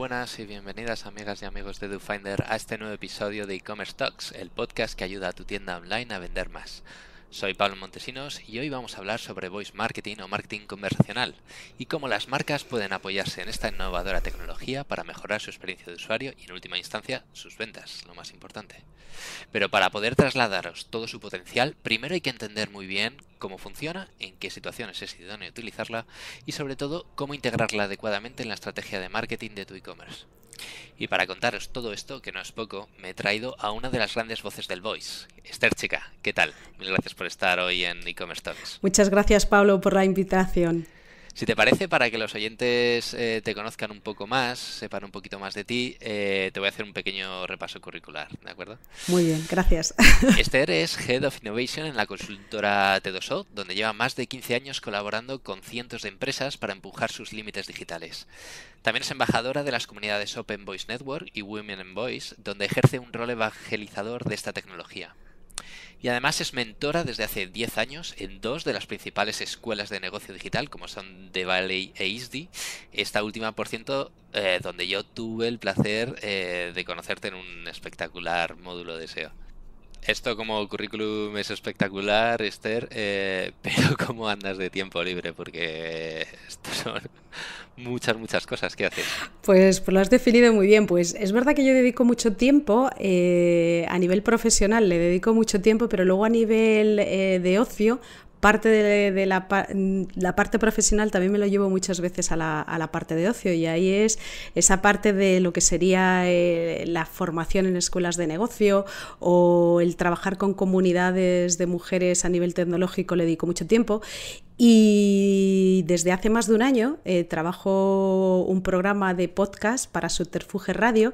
buenas y bienvenidas amigas y amigos de DoFinder a este nuevo episodio de E-Commerce Talks, el podcast que ayuda a tu tienda online a vender más. Soy Pablo Montesinos y hoy vamos a hablar sobre Voice Marketing o Marketing Conversacional y cómo las marcas pueden apoyarse en esta innovadora tecnología para mejorar su experiencia de usuario y en última instancia sus ventas, lo más importante. Pero para poder trasladaros todo su potencial, primero hay que entender muy bien cómo funciona, en qué situaciones es idóneo utilizarla y sobre todo cómo integrarla adecuadamente en la estrategia de marketing de tu e-commerce. Y para contaros todo esto, que no es poco, me he traído a una de las grandes voces del Voice, Esther Chica. ¿Qué tal? Mil gracias por estar hoy en E-Commerce Talks. Muchas gracias, Pablo, por la invitación. Si te parece, para que los oyentes te conozcan un poco más, sepan un poquito más de ti, te voy a hacer un pequeño repaso curricular, ¿de acuerdo? Muy bien, gracias. Esther es Head of Innovation en la consultora T2O, donde lleva más de 15 años colaborando con cientos de empresas para empujar sus límites digitales. También es embajadora de las comunidades Open Voice Network y Women in Voice, donde ejerce un rol evangelizador de esta tecnología. Y además es mentora desde hace 10 años en dos de las principales escuelas de negocio digital, como son The Valley e ISDI. Esta última, por cierto, donde yo tuve el placer de conocerte en un espectacular módulo de SEO. Esto como currículum es espectacular, Esther, pero ¿cómo andas de tiempo libre? Porque esto son muchas cosas que haces. Pues lo has definido muy bien. Pues es verdad que yo dedico mucho tiempo, a nivel profesional le dedico mucho tiempo, pero luego a nivel de ocio, parte de la parte profesional también me lo llevo muchas veces a la parte de ocio, y ahí es esa parte de lo que sería la formación en escuelas de negocio o el trabajar con comunidades de mujeres a nivel tecnológico. Le dedico mucho tiempo. Y desde hace más de un año trabajo un programa de podcast para Subterfuge Radio,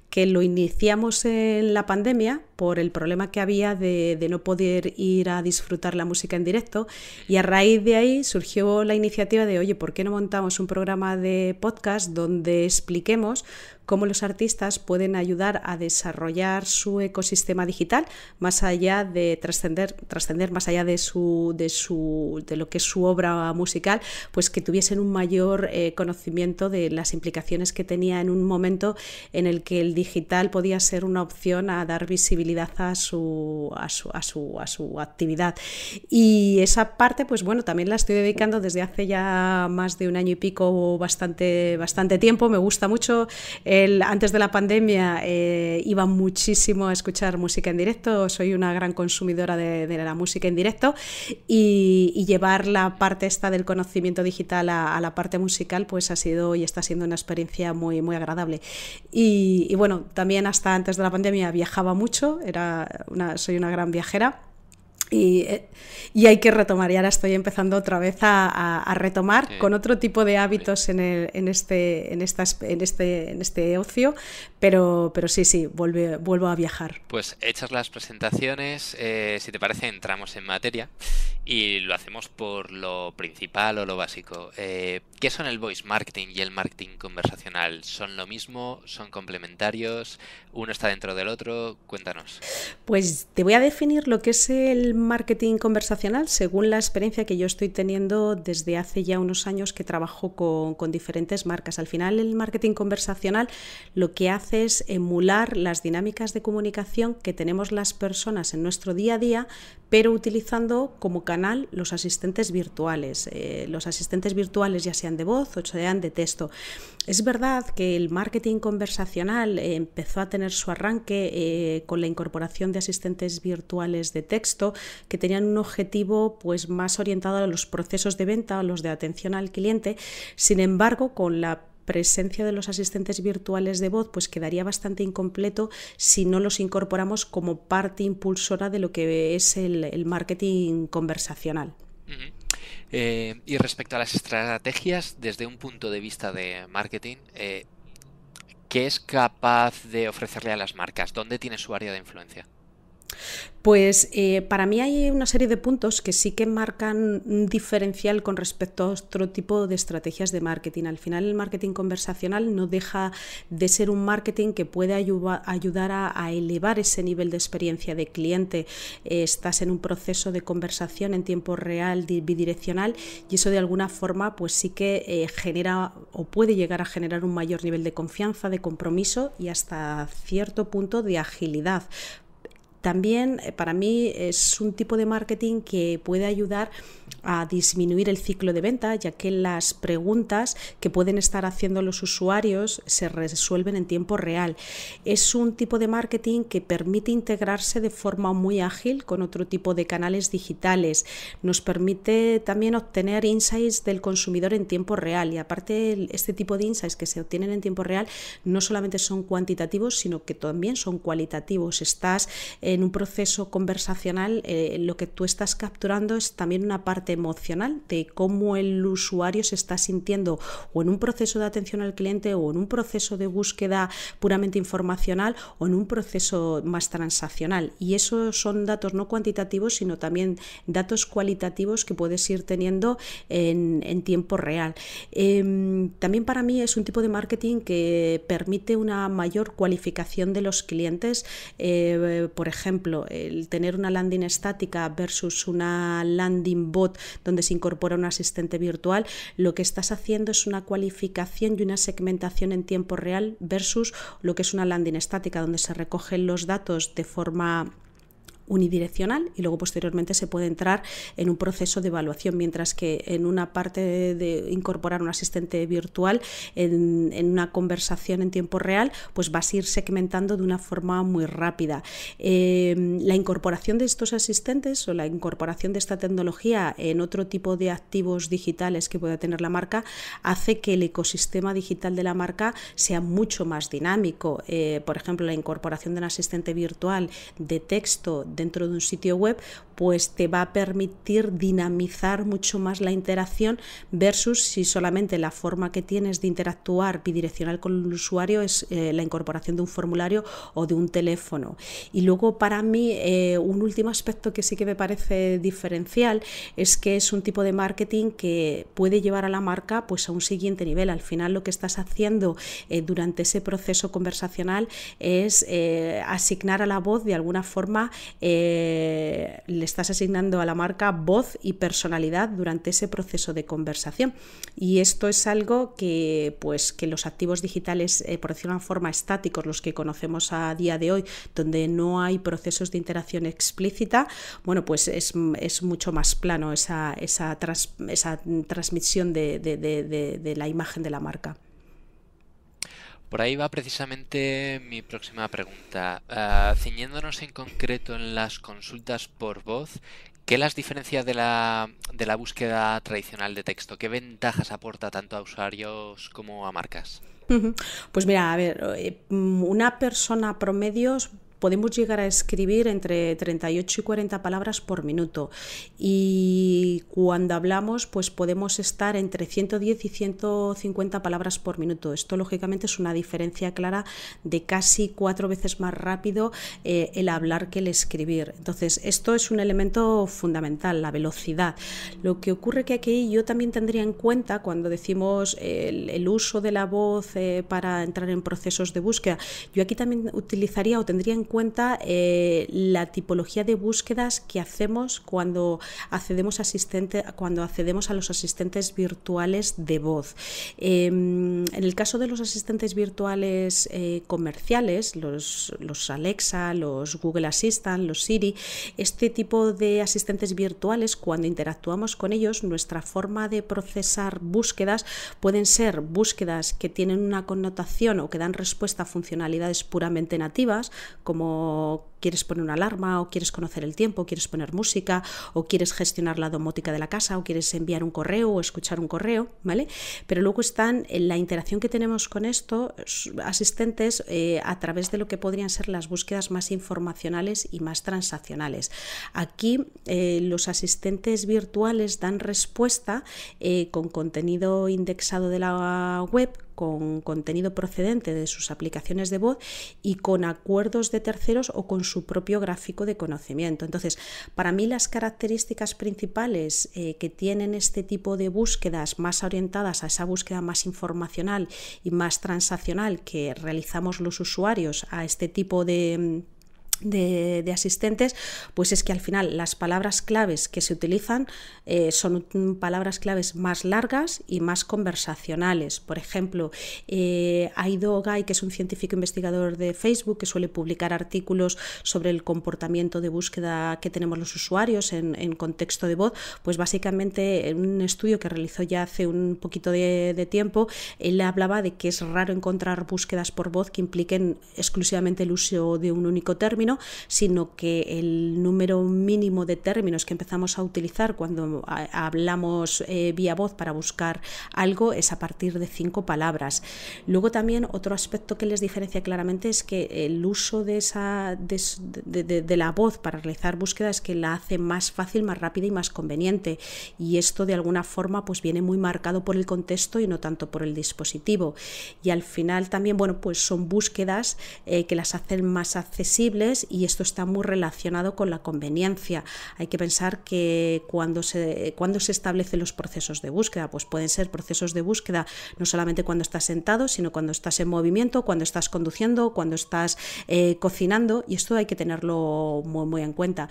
que lo iniciamos en la pandemia por el problema que había de no poder ir a disfrutar la música en directo, y a raíz de ahí surgió la iniciativa de, oye, ¿por qué no montamos un programa de podcast donde expliquemos cómo los artistas pueden ayudar a desarrollar su ecosistema digital más allá de trascender más allá de lo que es su obra musical, pues que tuviesen un mayor conocimiento de las implicaciones que tenía en un momento en el que el digital podía ser una opción a dar visibilidad a su actividad. Y esa parte, pues bueno, también la estoy dedicando desde hace ya más de un año y pico, bastante tiempo. Me gusta mucho. Antes de la pandemia iba muchísimo a escuchar música en directo, soy una gran consumidora de la música en directo, y llevar la parte esta del conocimiento digital a la parte musical pues ha sido y está siendo una experiencia muy agradable. Y bueno, también hasta antes de la pandemia viajaba mucho, soy una gran viajera. Y hay que retomar, y ahora estoy empezando otra vez a retomar, sí, con otro tipo de hábitos en este ocio, pero sí, vuelvo a viajar. Pues hechas las presentaciones, si te parece entramos en materia y lo hacemos por lo principal o lo básico. ¿Qué son el voice marketing y el marketing conversacional? ¿Son lo mismo? ¿Son complementarios? ¿Uno está dentro del otro? Cuéntanos. Pues te voy a definir lo que es el marketing conversacional según la experiencia que yo estoy teniendo desde hace ya unos años que trabajo con diferentes marcas. Al final, el marketing conversacional lo que hace es emular las dinámicas de comunicación que tenemos las personas en nuestro día a día, pero utilizando como canal los asistentes virtuales. Los asistentes virtuales, ya sean de voz o sean de texto. Es verdad que el marketing conversacional empezó a tener su arranque con la incorporación de asistentes virtuales de texto que tenían un objetivo pues más orientado a los procesos de venta, a los de atención al cliente. Sin embargo, con la presencia de los asistentes virtuales de voz pues quedaría bastante incompleto si no los incorporamos como parte impulsora de lo que es el marketing conversacional. Uh-huh. Y respecto a las estrategias desde un punto de vista de marketing, ¿qué es capaz de ofrecerle a las marcas? ¿Dónde tiene su área de influencia? Pues para mí hay una serie de puntos que sí que marcan un diferencial con respecto a otro tipo de estrategias de marketing. Al final el marketing conversacional no deja de ser un marketing que puede ayudar a elevar ese nivel de experiencia de cliente. Estás en un proceso de conversación en tiempo real, bidireccional, y eso de alguna forma pues sí que genera o puede llegar a generar un mayor nivel de confianza, de compromiso y hasta cierto punto de agilidad. También para mí es un tipo de marketing que puede ayudar a disminuir el ciclo de venta, ya que las preguntas que pueden estar haciendo los usuarios se resuelven en tiempo real. Es un tipo de marketing que permite integrarse de forma muy ágil con otro tipo de canales digitales. Nos permite también obtener insights del consumidor en tiempo real, y aparte este tipo de insights que se obtienen en tiempo real no solamente son cuantitativos, sino que también son cualitativos. Estás en un proceso conversacional, lo que tú estás capturando es también una parte emocional de cómo el usuario se está sintiendo o en un proceso de atención al cliente o en un proceso de búsqueda puramente informacional o en un proceso más transaccional, y esos son datos no cuantitativos sino también datos cualitativos que puedes ir teniendo en tiempo real. También para mí es un tipo de marketing que permite una mayor cualificación de los clientes. Por ejemplo, el tener una landing estática versus una landing bot donde se incorpora un asistente virtual, lo que estás haciendo es una cualificación y una segmentación en tiempo real versus lo que es una landing estática donde se recogen los datos de forma unidireccional y luego posteriormente se puede entrar en un proceso de evaluación, mientras que en una parte de incorporar un asistente virtual en una conversación en tiempo real, pues vas a ir segmentando de una forma muy rápida. La incorporación de estos asistentes o la incorporación de esta tecnología en otro tipo de activos digitales que pueda tener la marca hace que el ecosistema digital de la marca sea mucho más dinámico. Por ejemplo, la incorporación de un asistente virtual de texto dentro de un sitio web, pues te va a permitir dinamizar mucho más la interacción versus si solamente la forma que tienes de interactuar bidireccional con el usuario es la incorporación de un formulario o de un teléfono. Y luego para mí un último aspecto que sí que me parece diferencial es que es un tipo de marketing que puede llevar a la marca pues a un siguiente nivel. Al final lo que estás haciendo durante ese proceso conversacional es asignar a la voz de alguna forma, le estás asignando a la marca voz y personalidad durante ese proceso de conversación, y esto es algo que pues que los activos digitales por decir una forma estáticos, los que conocemos a día de hoy, donde no hay procesos de interacción explícita, bueno pues es mucho más plano esa transmisión de la imagen de la marca. Por ahí va precisamente mi próxima pregunta. Ciñéndonos en concreto en las consultas por voz, ¿qué las diferencia de la búsqueda tradicional de texto? ¿Qué ventajas aporta tanto a usuarios como a marcas? Pues mira, a ver, una persona promedio podemos llegar a escribir entre 38 y 40 palabras por minuto, y cuando hablamos pues podemos estar entre 110 y 150 palabras por minuto. Esto lógicamente es una diferencia clara de casi 4 veces más rápido el hablar que el escribir. Entonces esto es un elemento fundamental, la velocidad. Lo que ocurre que aquí yo también tendría en cuenta cuando decimos el uso de la voz para entrar en procesos de búsqueda, yo aquí también utilizaría o tendría en cuenta la tipología de búsquedas que hacemos cuando accedemos a los asistentes virtuales de voz. En el caso de los asistentes virtuales comerciales, los Alexa, los Google Assistant, los Siri, este tipo de asistentes virtuales, cuando interactuamos con ellos, nuestra forma de procesar búsquedas pueden ser búsquedas que tienen una connotación o que dan respuesta a funcionalidades puramente nativas, como quieres poner una alarma, o quieres conocer el tiempo, o quieres poner música, o quieres gestionar la domótica de la casa, o quieres enviar un correo o escuchar un correo, ¿vale? Pero luego están en la interacción que tenemos con estos asistentes a través de lo que podrían ser las búsquedas más informacionales y más transaccionales. Aquí los asistentes virtuales dan respuesta con contenido indexado de la web, con contenido procedente de sus aplicaciones de voz y con acuerdos de terceros o con su propio gráfico de conocimiento. Entonces, para mí las características principales que tienen este tipo de búsquedas más orientadas a esa búsqueda más informacional y más transaccional que realizamos los usuarios a este tipo de asistentes, pues es que al final las palabras claves que se utilizan son palabras claves más largas y más conversacionales. Por ejemplo, Aido Gai, que es un científico investigador de Facebook que suele publicar artículos sobre el comportamiento de búsqueda que tenemos los usuarios en contexto de voz, pues básicamente en un estudio que realizó ya hace un poquito de tiempo, él hablaba de que es raro encontrar búsquedas por voz que impliquen exclusivamente el uso de un único término, sino que el número mínimo de términos que empezamos a utilizar cuando hablamos vía voz para buscar algo es a partir de 5 palabras. Luego también otro aspecto que les diferencia claramente es que el uso de la voz para realizar búsqueda es que la hace más fácil, más rápida y más conveniente, y esto de alguna forma pues viene muy marcado por el contexto y no tanto por el dispositivo. Y al final también, bueno, pues son búsquedas que las hacen más accesibles, y esto está muy relacionado con la conveniencia. Hay que pensar que cuando se establecen los procesos de búsqueda, pues pueden ser procesos de búsqueda no solamente cuando estás sentado, sino cuando estás en movimiento, cuando estás conduciendo, cuando estás cocinando, y esto hay que tenerlo muy, muy en cuenta.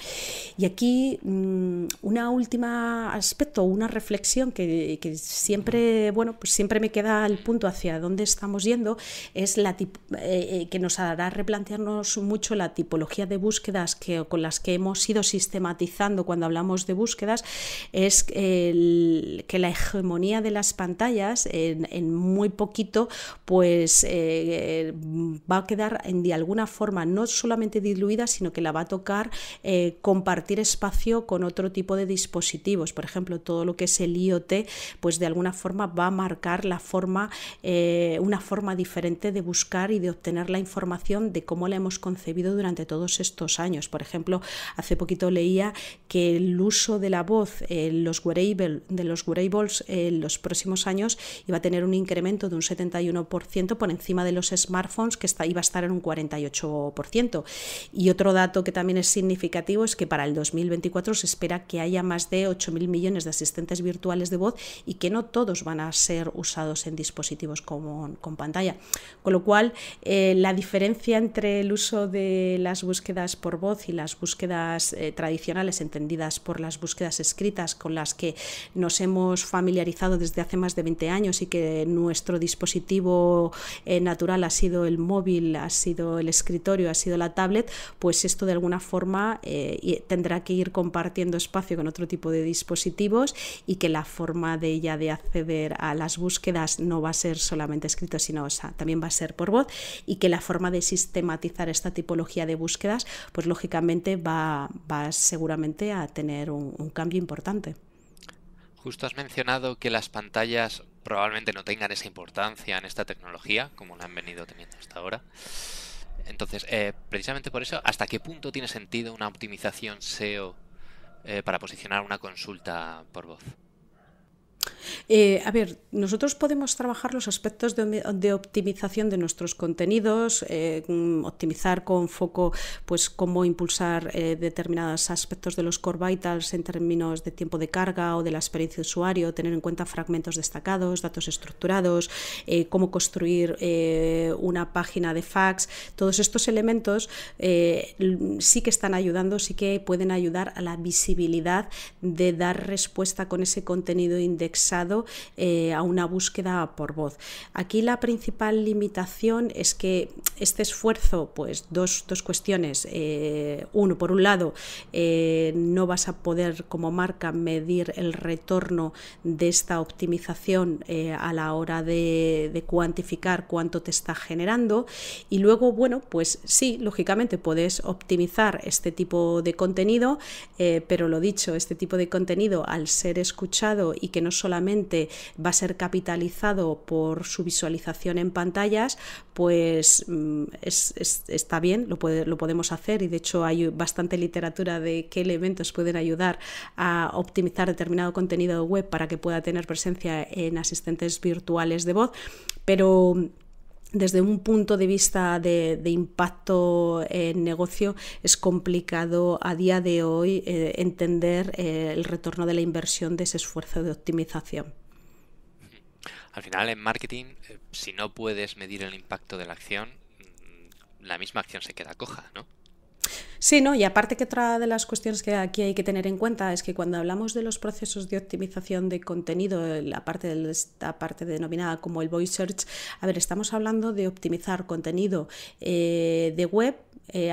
Y aquí una última aspecto, una reflexión que siempre, bueno, pues siempre me queda el punto hacia dónde estamos yendo, es que nos hará replantearnos mucho la tipología de búsquedas con las que hemos ido sistematizando cuando hablamos de búsquedas, es que la hegemonía de las pantallas en muy poquito pues va a quedar de alguna forma no solamente diluida, sino que la va a tocar compartir espacio con otro tipo de dispositivos. Por ejemplo, todo lo que es el IoT, pues de alguna forma va a marcar una forma diferente de buscar y de obtener la información de cómo la hemos concebido durante todos estos años. Por ejemplo, hace poquito leía que el uso de la voz en los wearables en los próximos años iba a tener un incremento de un 71% por encima de los smartphones, que iba a estar en un 48%. Y otro dato que también es significativo es que para el 2024 se espera que haya más de 8.000 millones de asistentes virtuales de voz y que no todos van a ser usados en dispositivos con pantalla. Con lo cual, la diferencia entre el uso de las búsquedas por voz y las búsquedas tradicionales, entendidas por las búsquedas escritas con las que nos hemos familiarizado desde hace más de 20 años y que nuestro dispositivo natural ha sido el móvil, ha sido el escritorio, ha sido la tablet, pues esto de alguna forma tendrá que ir compartiendo espacio con otro tipo de dispositivos, y que la forma de ella de acceder a las búsquedas no va a ser solamente escrito, sino también va a ser por voz, y que la forma de sistematizar esta tipología de búsquedas pues lógicamente va seguramente a tener un cambio importante. Justo has mencionado que las pantallas probablemente no tengan esa importancia en esta tecnología como la han venido teniendo hasta ahora. Entonces, precisamente por eso, ¿hasta qué punto tiene sentido una optimización SEO para posicionar una consulta por voz? A ver, nosotros podemos trabajar los aspectos de optimización de nuestros contenidos, optimizar con foco pues cómo impulsar determinados aspectos de los core vitals en términos de tiempo de carga o de la experiencia de usuario, tener en cuenta fragmentos destacados, datos estructurados, cómo construir una página de fax. Todos estos elementos sí que están ayudando, sí que pueden ayudar a la visibilidad de dar respuesta con ese contenido indexado a una búsqueda por voz. Aquí la principal limitación es que este esfuerzo, pues dos cuestiones. Uno, por un lado, no vas a poder como marca medir el retorno de esta optimización a la hora de cuantificar cuánto te está generando, y luego, bueno, pues sí, lógicamente puedes optimizar este tipo de contenido, pero lo dicho, este tipo de contenido, al ser escuchado y que no solamente realmente va a ser capitalizado por su visualización en pantallas, pues está bien, lo podemos hacer, y de hecho hay bastante literatura de qué elementos pueden ayudar a optimizar determinado contenido web para que pueda tener presencia en asistentes virtuales de voz, pero desde un punto de vista de impacto en negocio es complicado a día de hoy entender el retorno de la inversión de ese esfuerzo de optimización. Al final, en marketing, si no puedes medir el impacto de la acción, la misma acción se queda coja, ¿no? Sí, ¿no? Y aparte que otra de las cuestiones que aquí hay que tener en cuenta es que cuando hablamos de los procesos de optimización de contenido, esta parte denominada como el voice search, a ver, estamos hablando de optimizar contenido de web,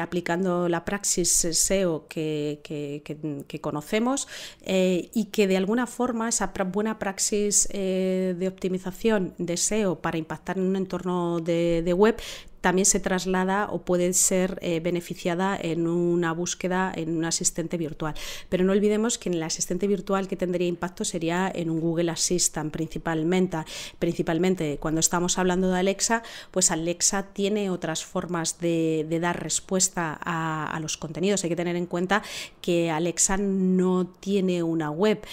aplicando la praxis SEO que conocemos, y que de alguna forma esa buena praxis de optimización de SEO para impactar en un entorno de web también se traslada o puede ser beneficiada en una búsqueda en un asistente virtual. Pero no olvidemos que en el asistente virtual que tendría impacto sería en un Google Assistant principalmente. Cuando estamos hablando de Alexa, pues Alexa tiene otras formas de dar respuesta a los contenidos. Hay que tener en cuenta que Alexa no tiene una web.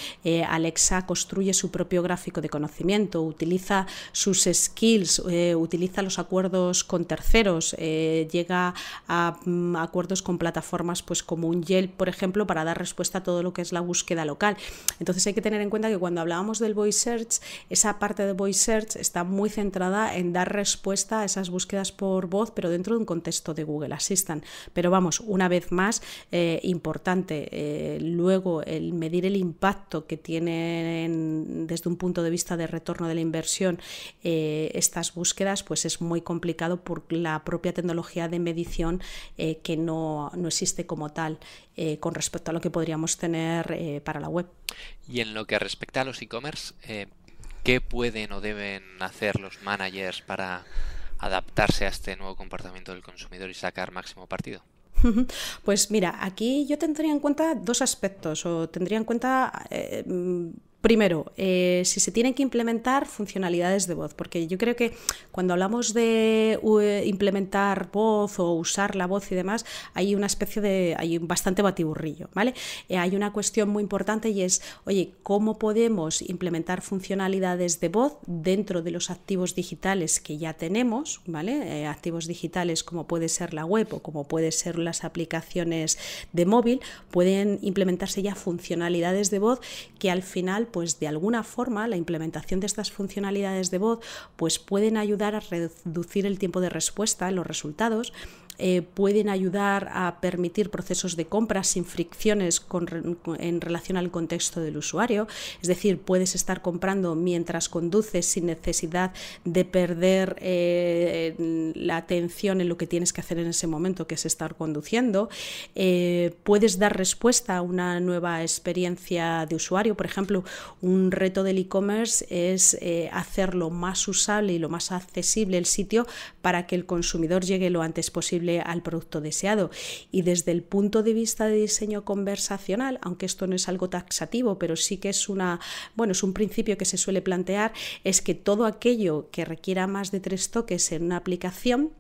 Alexa construye su propio gráfico de conocimiento, utiliza sus skills, utiliza los acuerdos con terceros, llega a acuerdos con plataformas pues como un Yelp, por ejemplo, para dar respuesta a todo lo que es la búsqueda local. Entonces hay que tener en cuenta que cuando hablábamos del voice search, esa parte de voice search está muy centrada en dar respuesta a esas búsquedas por voz, pero dentro de un contexto de Google Assistant. Pero vamos, una vez más, importante, luego el medir el impacto que tienen desde un punto de vista de retorno de la inversión estas búsquedas, pues es muy complicado por la propia tecnología de medición que no existe como tal con respecto a lo que podríamos tener para la web. Y en lo que respecta a los e-commerce, ¿qué pueden o deben hacer los managers para adaptarse a este nuevo comportamiento del consumidor y sacar máximo partido? Pues mira, aquí yo tendría en cuenta dos aspectos, o tendría en cuenta primero, si se tienen que implementar funcionalidades de voz, porque yo creo que cuando hablamos de implementar voz o usar la voz y demás, hay bastante batiburrillo, ¿vale? Hay una cuestión muy importante y es, oye, ¿cómo podemos implementar funcionalidades de voz dentro de los activos digitales que ya tenemos, ¿vale? Activos digitales como puede ser la web o como puede ser las aplicaciones de móvil, pueden implementarse ya funcionalidades de voz que al final, pues de alguna forma la implementación de estas funcionalidades de voz pues pueden ayudar a reducir el tiempo de respuesta en los resultados, pueden ayudar a permitir procesos de compra sin fricciones en relación al contexto del usuario, es decir, puedes estar comprando mientras conduces sin necesidad de perder la atención en lo que tienes que hacer en ese momento, que es estar conduciendo, puedes dar respuesta a una nueva experiencia de usuario. Por ejemplo, un reto del e-commerce es hacerlo más usable y lo más accesible el sitio para que el consumidor llegue lo antes posible al producto deseado. Y desde el punto de vista de diseño conversacional, aunque esto no es algo taxativo, pero sí que es es un principio que se suele plantear, es que todo aquello que requiera más de 3 toques en una aplicación,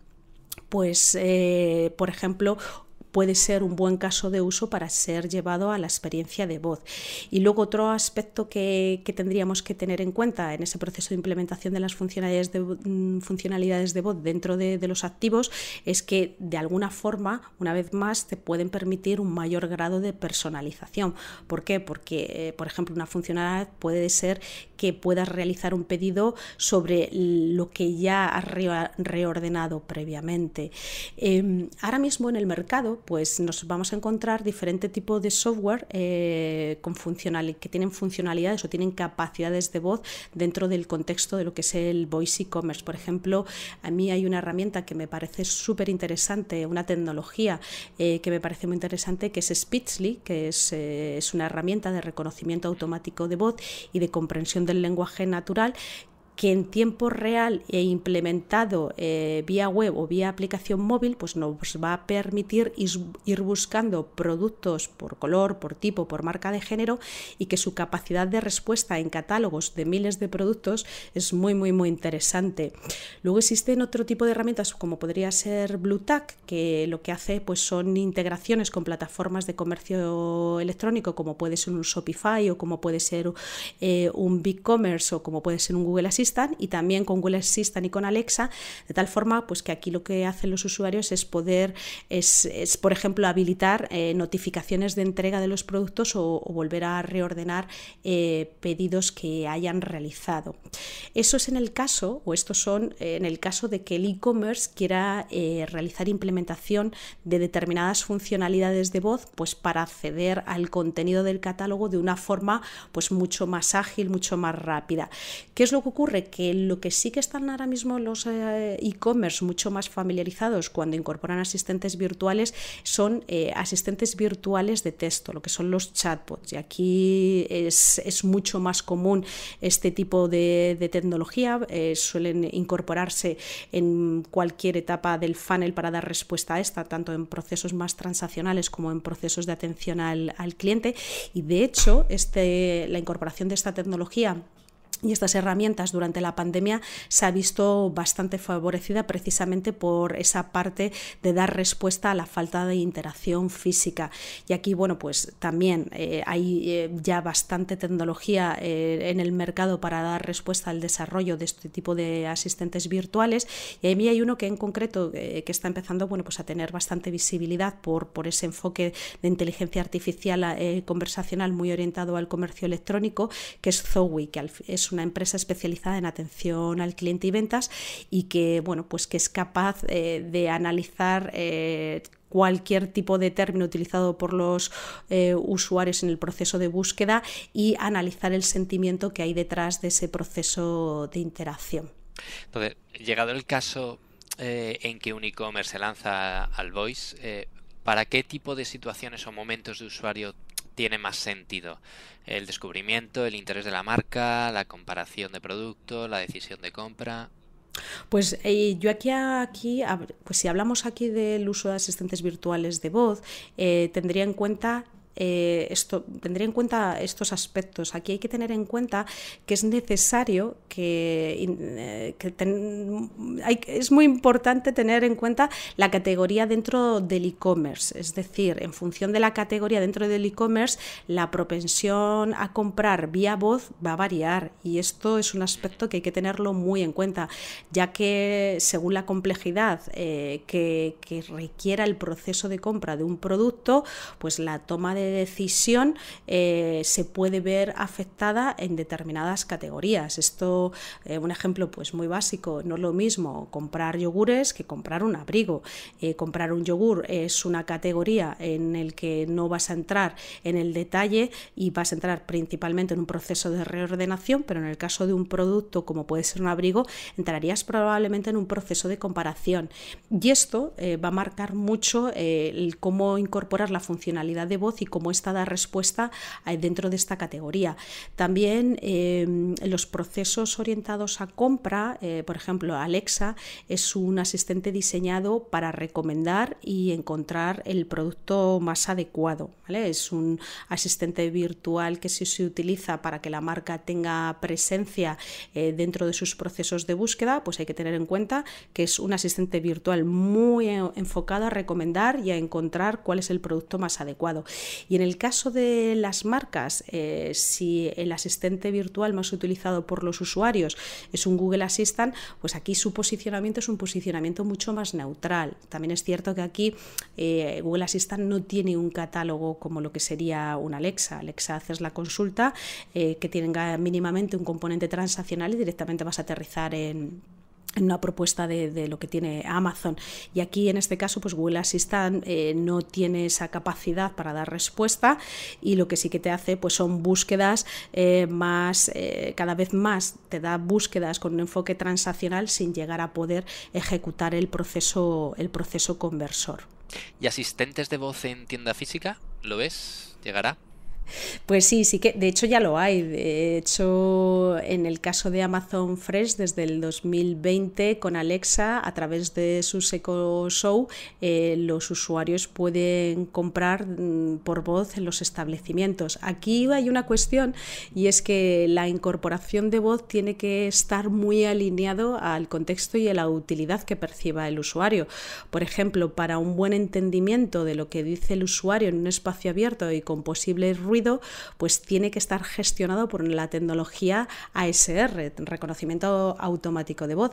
pues por ejemplo, puede ser un buen caso de uso para ser llevado a la experiencia de voz. Y luego otro aspecto que tendríamos que tener en cuenta en ese proceso de implementación de las funcionalidades de voz dentro de los activos es que de alguna forma, una vez más, te pueden permitir un mayor grado de personalización. ¿Por qué? Porque, por ejemplo, una funcionalidad puede ser que puedas realizar un pedido sobre lo que ya has reordenado previamente. Ahora mismo en el mercado pues nos vamos a encontrar diferente tipo de software que tienen funcionalidades o tienen capacidades de voz dentro del contexto de lo que es el voice e-commerce. Por ejemplo, a mí hay una herramienta que me parece súper interesante, una tecnología que me parece muy interesante, que es Speechly, que es una herramienta de reconocimiento automático de voz y de comprensión del lenguaje natural, que en tiempo real e implementado vía web o vía aplicación móvil, pues nos va a permitir ir buscando productos por color, por tipo, por marca de género, y que su capacidad de respuesta en catálogos de miles de productos es muy interesante. Luego existen otro tipo de herramientas como podría ser BlueTag, que lo que hace pues son integraciones con plataformas de comercio electrónico, como puede ser un Shopify o como puede ser un BigCommerce o como puede ser un Google Assistant, y también con Google Assistant y con Alexa, de tal forma pues que aquí lo que hacen los usuarios es poder, por ejemplo, habilitar notificaciones de entrega de los productos o volver a reordenar pedidos que hayan realizado. Eso es en el caso, o estos son en el caso de que el e-commerce quiera realizar implementación de determinadas funcionalidades de voz, pues para acceder al contenido del catálogo de una forma pues mucho más ágil, mucho más rápida. ¿Qué es lo que ocurre? Que lo que sí que están ahora mismo los e-commerce mucho más familiarizados cuando incorporan asistentes virtuales son asistentes virtuales de texto, lo que son los chatbots, y aquí es mucho más común este tipo de tecnología. Suelen incorporarse en cualquier etapa del funnel para dar respuesta a esta, tanto en procesos más transaccionales como en procesos de atención al cliente, y de hecho la incorporación de esta tecnología y estas herramientas durante la pandemia se ha visto bastante favorecida precisamente por esa parte de dar respuesta a la falta de interacción física. Y aquí, bueno, pues también hay ya bastante tecnología en el mercado para dar respuesta al desarrollo de este tipo de asistentes virtuales, y a mí hay uno que en concreto que está empezando, bueno, pues a tener bastante visibilidad por ese enfoque de inteligencia artificial conversacional muy orientado al comercio electrónico, que es Zowie, que es una empresa especializada en atención al cliente y ventas, y que, bueno, pues que es capaz de analizar cualquier tipo de término utilizado por los usuarios en el proceso de búsqueda y analizar el sentimiento que hay detrás de ese proceso de interacción. Entonces, llegado el caso en que un e-commerce se lanza al voice, ¿para qué tipo de situaciones o momentos de usuario tiene más sentido? El descubrimiento, el interés de la marca, la comparación de producto, la decisión de compra. Pues yo aquí, pues si hablamos aquí del uso de asistentes virtuales de voz, tendría en cuenta estos aspectos. Aquí hay que tener en cuenta que es necesario es muy importante tener en cuenta la categoría dentro del e-commerce, es decir, en función de la categoría dentro del e-commerce, la propensión a comprar vía voz va a variar, y esto es un aspecto que hay que tenerlo muy en cuenta, ya que según la complejidad que requiera el proceso de compra de un producto, pues la toma de decisión se puede ver afectada en determinadas categorías. Esto, un ejemplo pues muy básico, no es lo mismo comprar yogures que comprar un abrigo. Comprar un yogur es una categoría en el que no vas a entrar en el detalle y vas a entrar principalmente en un proceso de reordenación, pero en el caso de un producto como puede ser un abrigo, entrarías probablemente en un proceso de comparación, y esto va a marcar mucho cómo incorporar la funcionalidad de voz y cómo esta da respuesta dentro de esta categoría. También los procesos orientados a compra, por ejemplo, Alexa es un asistente diseñado para recomendar y encontrar el producto más adecuado, ¿vale? Es un asistente virtual que se utiliza para que la marca tenga presencia dentro de sus procesos de búsqueda. Pues hay que tener en cuenta que es un asistente virtual muy enfocado a recomendar y a encontrar cuál es el producto más adecuado. Y en el caso de las marcas, si el asistente virtual más utilizado por los usuarios es un Google Assistant, pues aquí su posicionamiento es un posicionamiento mucho más neutral. También es cierto que aquí Google Assistant no tiene un catálogo como lo que sería un Alexa. Alexa, haces la consulta que tenga mínimamente un componente transaccional y directamente vas a aterrizar en una propuesta de lo que tiene Amazon, y aquí en este caso pues Google Assistant no tiene esa capacidad para dar respuesta, y lo que sí que te hace pues son búsquedas cada vez más te da búsquedas con un enfoque transaccional sin llegar a poder ejecutar el proceso conversor. ¿Y asistentes de voz en tienda física? ¿Lo ves? ¿Llegará? Pues sí, sí que, de hecho ya lo hay. De hecho, en el caso de Amazon Fresh, desde el 2020, con Alexa, a través de sus Echo Show, los usuarios pueden comprar por voz en los establecimientos. Aquí hay una cuestión, y es que la incorporación de voz tiene que estar muy alineado al contexto y a la utilidad que perciba el usuario. Por ejemplo, para un buen entendimiento de lo que dice el usuario en un espacio abierto y con posibles ruido, pues tiene que estar gestionado por la tecnología ASR, reconocimiento automático de voz.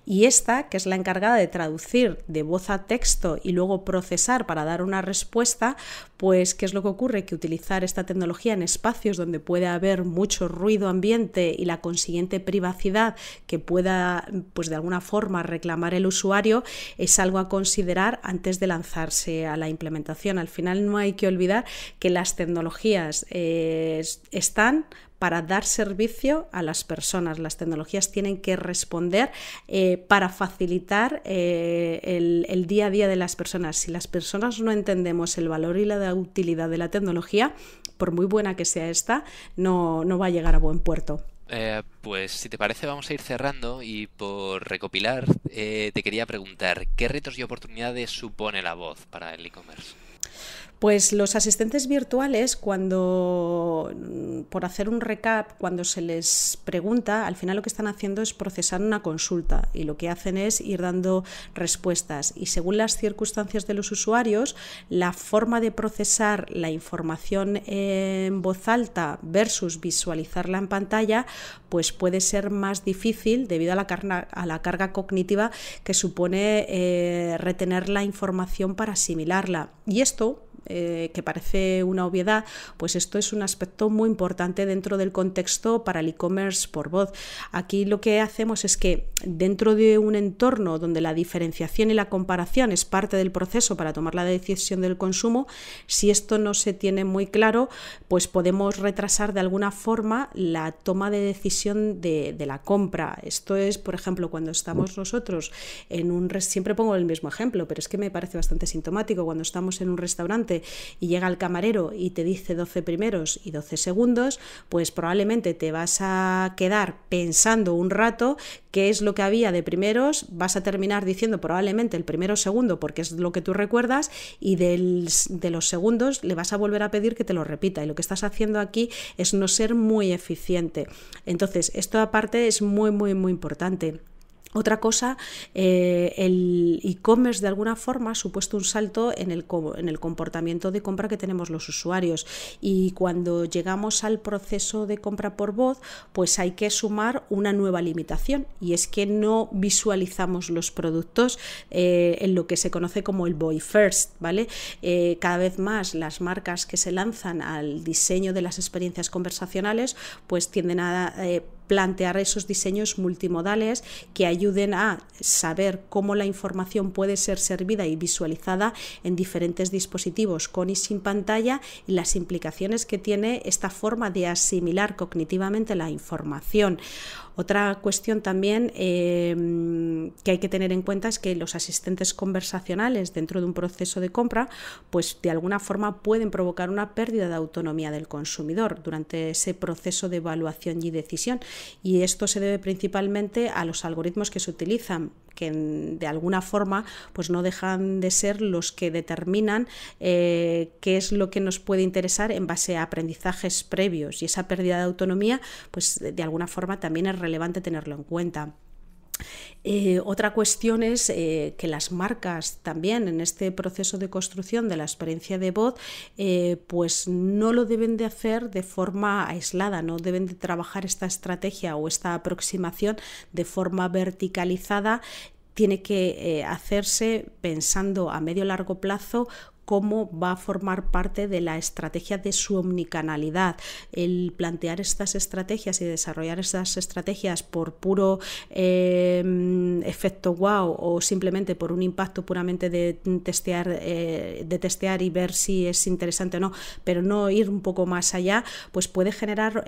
Y esta, que es la encargada de traducir de voz a texto y luego procesar para dar una respuesta, pues ¿qué es lo que ocurre? Que utilizar esta tecnología en espacios donde puede haber mucho ruido ambiente y la consiguiente privacidad que pueda, pues de alguna forma, reclamar el usuario, es algo a considerar antes de lanzarse a la implementación. Al final no hay que olvidar que las tecnologías están para dar servicio a las personas. Las tecnologías tienen que responder para facilitar el día a día de las personas. Si las personas no entendemos el valor y la utilidad de la tecnología, por muy buena que sea esta, no va a llegar a buen puerto. Pues si te parece vamos a ir cerrando y por recopilar te quería preguntar, ¿qué retos y oportunidades supone la voz para el e-commerce? Pues los asistentes virtuales, cuando, por hacer un recap, cuando se les pregunta, al final lo que están haciendo es procesar una consulta y lo que hacen es ir dando respuestas. Y según las circunstancias de los usuarios, la forma de procesar la información en voz alta versus visualizarla en pantalla, pues puede ser más difícil debido a la carga cognitiva que supone retener la información para asimilarla. Y esto, que parece una obviedad, pues esto es un aspecto muy importante dentro del contexto para el e-commerce por voz. Aquí lo que hacemos es que dentro de un entorno donde la diferenciación y la comparación es parte del proceso para tomar la decisión del consumo, si esto no se tiene muy claro, pues podemos retrasar de alguna forma la toma de decisión de la compra. Esto es, por ejemplo, cuando estamos nosotros siempre pongo el mismo ejemplo, pero es que me parece bastante sintomático, cuando estamos en un restaurante y llega el camarero y te dice 12 primeros y 12 segundos, pues probablemente te vas a quedar pensando un rato qué es lo que había de primeros, vas a terminar diciendo probablemente el primero o segundo porque es lo que tú recuerdas, y de los segundos le vas a volver a pedir que te lo repita, y lo que estás haciendo aquí es no ser muy eficiente. Entonces, esto aparte es muy, muy, muy importante. Otra cosa, el e-commerce de alguna forma ha supuesto un salto en el comportamiento de compra que tenemos los usuarios, y cuando llegamos al proceso de compra por voz, pues hay que sumar una nueva limitación, y es que no visualizamos los productos en lo que se conoce como el buy first, ¿vale? Cada vez más las marcas que se lanzan al diseño de las experiencias conversacionales pues tienden a plantear esos diseños multimodales que ayuden a saber cómo la información puede ser servida y visualizada en diferentes dispositivos con y sin pantalla, y las implicaciones que tiene esta forma de asimilar cognitivamente la información. Otra cuestión también que hay que tener en cuenta es que los asistentes conversacionales dentro de un proceso de compra pues de alguna forma pueden provocar una pérdida de autonomía del consumidor durante ese proceso de evaluación y decisión, y esto se debe principalmente a los algoritmos que se utilizan, que de alguna forma pues no dejan de ser los que determinan qué es lo que nos puede interesar en base a aprendizajes previos, y esa pérdida de autonomía pues de alguna forma también es relevante tenerlo en cuenta. Otra cuestión es que las marcas también en este proceso de construcción de la experiencia de voz pues no lo deben de hacer de forma aislada, no deben de trabajar esta estrategia o esta aproximación de forma verticalizada. Tiene que hacerse pensando a medio largo plazo cómo va a formar parte de la estrategia de su omnicanalidad. El plantear estas estrategias y desarrollar estas estrategias por puro efecto wow o simplemente por un impacto puramente de testear y ver si es interesante o no, pero no ir un poco más allá, pues puede generar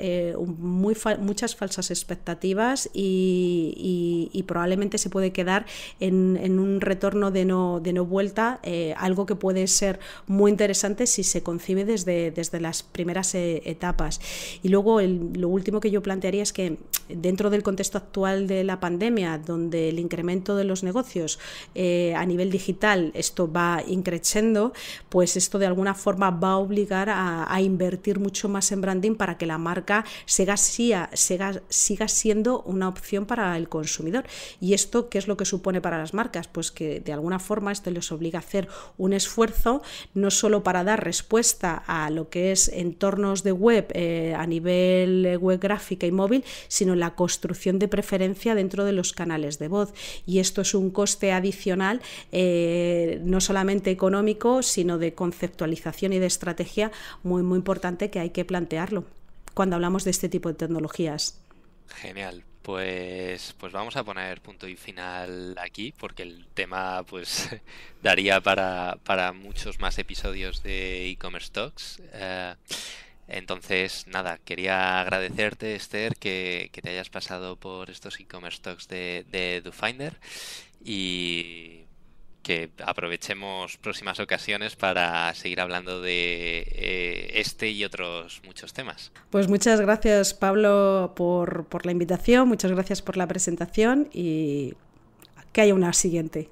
muchas falsas expectativas y probablemente se puede quedar en un retorno de no vuelta, algo que puede ser ser muy interesante si se concibe desde las primeras etapas. Y luego lo último que yo plantearía es que dentro del contexto actual de la pandemia, donde el incremento de los negocios a nivel digital, esto va increciendo, pues esto de alguna forma va a obligar a invertir mucho más en branding para que la marca siga siendo una opción para el consumidor. ¿Y esto qué es lo que supone para las marcas? Pues que de alguna forma esto les obliga a hacer un esfuerzo no solo para dar respuesta a lo que es entornos de web a nivel web gráfica y móvil, sino la construcción de preferencia dentro de los canales de voz. Y esto es un coste adicional, no solamente económico, sino de conceptualización y de estrategia muy, muy importante, que hay que plantearlo cuando hablamos de este tipo de tecnologías. Genial. Pues vamos a poner punto y final aquí, porque el tema pues daría para muchos más episodios de e-commerce talks. Entonces, nada, quería agradecerte, Esther, que te hayas pasado por estos e-commerce talks de DoFinder, y que aprovechemos próximas ocasiones para seguir hablando de este y otros muchos temas. Pues muchas gracias, Pablo, por la invitación, muchas gracias por la presentación y que haya una siguiente.